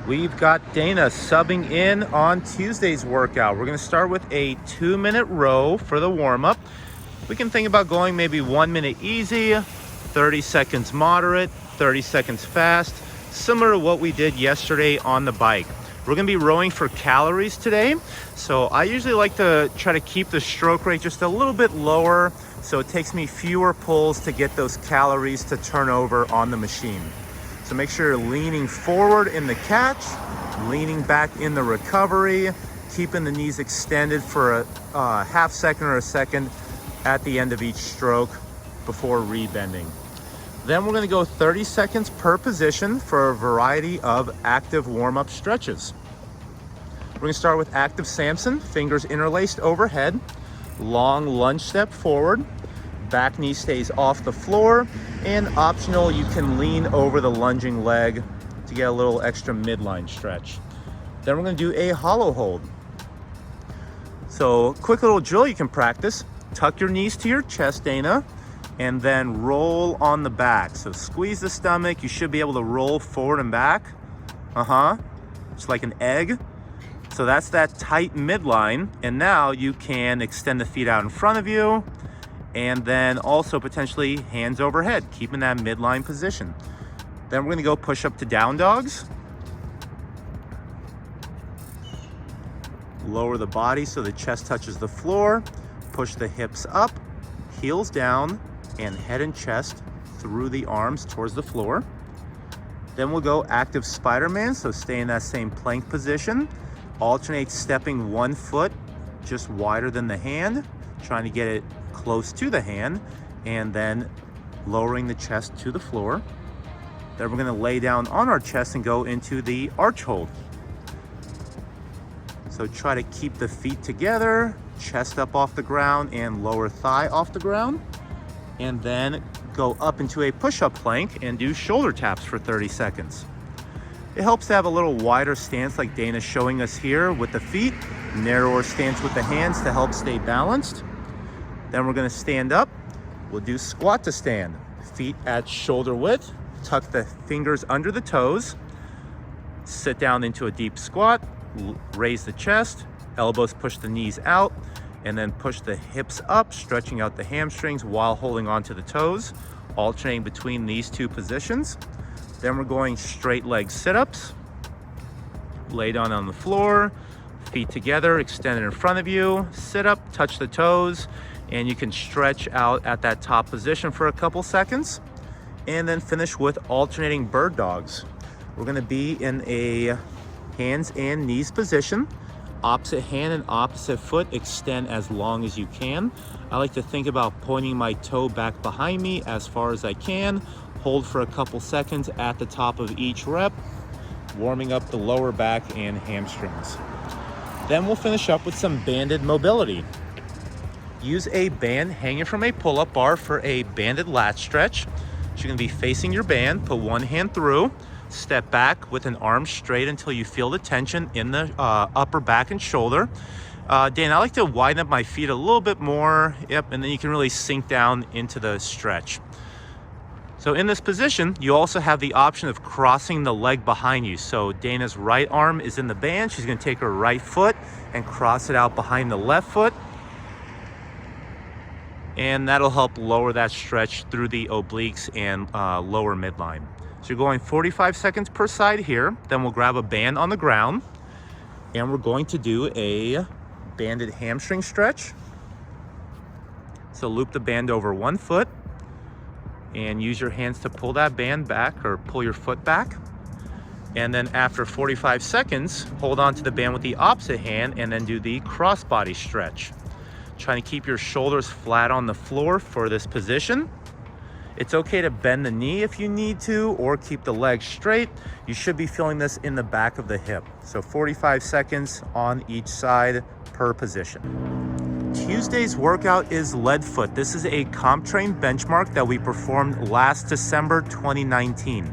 We've got Dana subbing in on Tuesday's workout. We're gonna start with a 2-minute row for the warm-up. We can think about going maybe 1 minute easy, 30 seconds moderate, 30 seconds fast, similar to what we did yesterday on the bike. We're gonna be rowing for calories today. So I usually like to try to keep the stroke rate just a little bit lower, so it takes me fewer pulls to get those calories to turn over on the machine. So make sure you're leaning forward in the catch, leaning back in the recovery, keeping the knees extended for a half second or a second at the end of each stroke before rebending. Then we're gonna go 30 seconds per position for a variety of active warm-up stretches. We're gonna start with active Samson, fingers interlaced overhead, long lunge step forward, back knee stays off the floor, and optional, you can lean over the lunging leg to get a little extra midline stretch. Then we're gonna do a hollow hold. So quick little drill you can practice. Tuck your knees to your chest, Dana, and then roll on the back. So squeeze the stomach. You should be able to roll forward and back. Just like an egg. So that's that tight midline. And now you can extend the feet out in front of you, and then also potentially hands overhead, keeping that midline position. Then we're gonna go push up to down dogs. Lower the body so the chest touches the floor. Push the hips up, heels down, and head and chest through the arms towards the floor. Then we'll go active Spider-Man, so stay in that same plank position. Alternate stepping one foot just wider than the hand, trying to get it close to the hand, and then lowering the chest to the floor. Then we're gonna lay down on our chest and go into the arch hold. So try to keep the feet together, chest up off the ground and lower thigh off the ground. And then go up into a push-up plank and do shoulder taps for 30 seconds. It helps to have a little wider stance like Dana's showing us here with the feet, narrower stance with the hands to help stay balanced. Then we're gonna stand up. We'll do squat to stand. Feet at shoulder width, tuck the fingers under the toes, sit down into a deep squat, raise the chest, elbows push the knees out, and then push the hips up, stretching out the hamstrings while holding onto the toes, alternating between these two positions. Then we're going straight leg sit-ups. Lay down on the floor, feet together, extended in front of you, sit up, touch the toes, and you can stretch out at that top position for a couple seconds. And then finish with alternating bird dogs. We're gonna be in a hands and knees position. Opposite hand and opposite foot extend as long as you can. I like to think about pointing my toe back behind me as far as I can. Hold for a couple seconds at the top of each rep, warming up the lower back and hamstrings. Then we'll finish up with some banded mobility. Use a band hanging from a pull-up bar for a banded lat stretch. So you're gonna be facing your band, put one hand through, step back with an arm straight until you feel the tension in the upper back and shoulder. Dan, I like to widen up my feet a little bit more. Yep, and then you can really sink down into the stretch. So in this position, you also have the option of crossing the leg behind you. So Dana's right arm is in the band. She's gonna take her right foot and cross it out behind the left foot. And that'll help lower that stretch through the obliques and lower midline. So you're going 45 seconds per side here. Then we'll grab a band on the ground and we're going to do a banded hamstring stretch. So loop the band over one foot and use your hands to pull that band back or pull your foot back. And then after 45 seconds, hold on to the band with the opposite hand and then do the crossbody stretch. Trying to keep your shoulders flat on the floor for this position. It's okay to bend the knee if you need to, or keep the legs straight. You should be feeling this in the back of the hip. So 45 seconds on each side per position. Tuesday's workout is lead foot. This is a CompTrain benchmark that we performed last December 2019.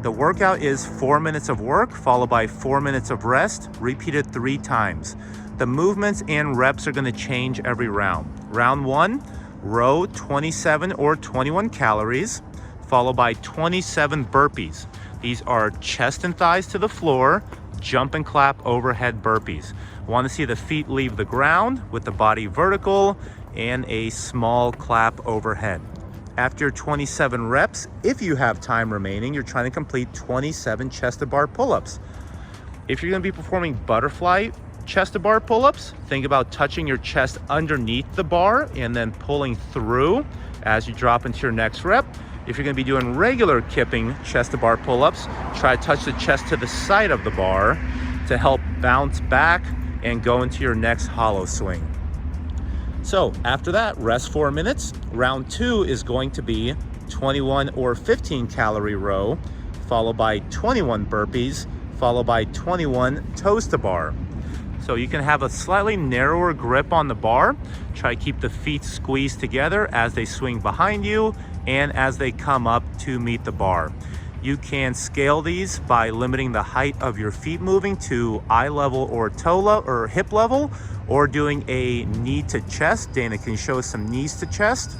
The workout is 4 minutes of work followed by 4 minutes of rest, repeated 3 times. The movements and reps are gonna change every round. Round 1, row 27 or 21 calories, followed by 27 burpees. These are chest and thighs to the floor, jump and clap overhead burpees. Want to see the feet leave the ground with the body vertical and a small clap overhead. After 27 reps, if you have time remaining, you're trying to complete 27 chest to bar pull-ups. If you're going to be performing butterfly chest to bar pull-ups, think about touching your chest underneath the bar and then pulling through as you drop into your next rep. If you're going to be doing regular kipping chest to bar pull-ups, try to touch the chest to the side of the bar to help bounce back and go into your next hollow swing. So after that, rest 4 minutes. Round 2 is going to be 21 or 15 calorie row, followed by 21 burpees, followed by 21 toes to bar. So you can have a slightly narrower grip on the bar. Try to keep the feet squeezed together as they swing behind you and as they come up to meet the bar. You can scale these by limiting the height of your feet moving to eye level or or hip level, or doing a knee to chest. Dana, can you show us some knees to chest?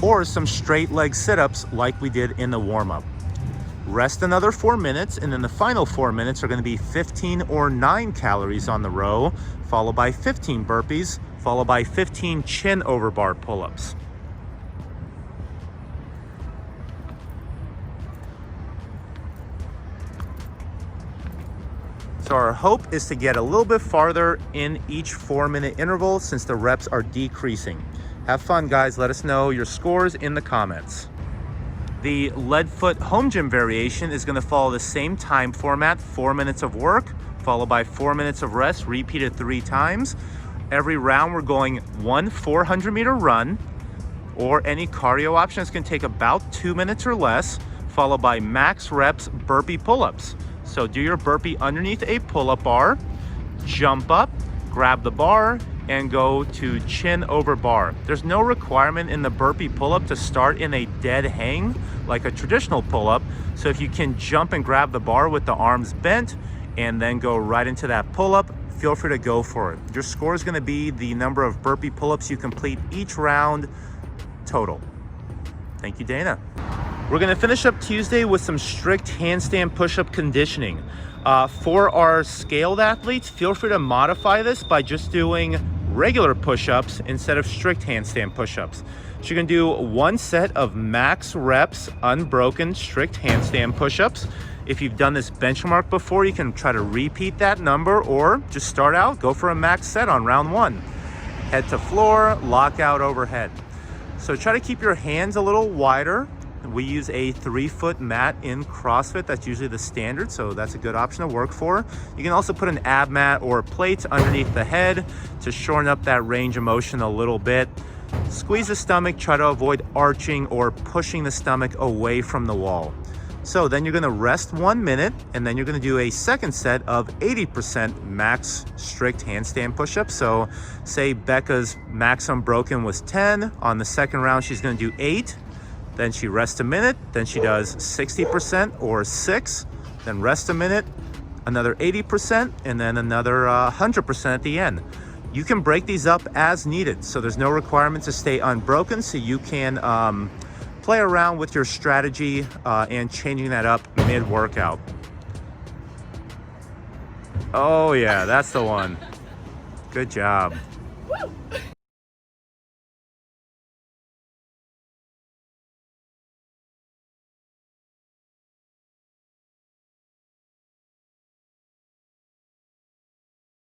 Or some straight leg sit-ups like we did in the warm-up. Rest another 4 minutes, and then the final 4 minutes are going to be 15 or 9 calories on the row, followed by 15 burpees, followed by 15 chin over bar pull-ups. So our hope is to get a little bit farther in each 4-minute interval since the reps are decreasing. Have fun, guys. Let us know your scores in the comments. The lead foot home gym variation is going to follow the same time format, 4 minutes of work, followed by 4 minutes of rest, repeated 3 times. Every round we're going 1 400-meter run, or any cardio option. It's going to take about 2 minutes or less, followed by max reps burpee pull-ups. So do your burpee underneath a pull-up bar, jump up, grab the bar, and go to chin over bar. There's no requirement in the burpee pull-up to start in a dead hang like a traditional pull-up. So if you can jump and grab the bar with the arms bent and then go right into that pull-up, feel free to go for it. Your score is going to be the number of burpee pull-ups you complete each round total. Thank you, Dana. We're going to finish up Tuesday with some strict handstand push-up conditioning. For our scaled athletes, feel free to modify this by just doing regular push-ups instead of strict handstand push-ups. So you're going to do 1 set of max reps, unbroken, strict handstand push-ups. If you've done this benchmark before, you can try to repeat that number, or just start out, go for a max set on round 1. Head to floor, lockout overhead. So try to keep your hands a little wider. We use a 3-foot mat in CrossFit. That's usually the standard, so that's a good option to work for. You can also put an ab mat or plates underneath the head to shorten up that range of motion a little bit. Squeeze the stomach, try to avoid arching or pushing the stomach away from the wall. So then you're gonna rest 1 minute, and then you're gonna do a second set of 80% max strict handstand push-ups. So say Becca's max unbroken was 10. On the second round, she's gonna do 8. Then she rests a minute, then she does 60% or 6, then rest a minute, another 80%, and then another 100% at the end. You can break these up as needed, so there's no requirement to stay unbroken, so you can play around with your strategy and changing that up mid-workout. Oh yeah, that's the one. Good job.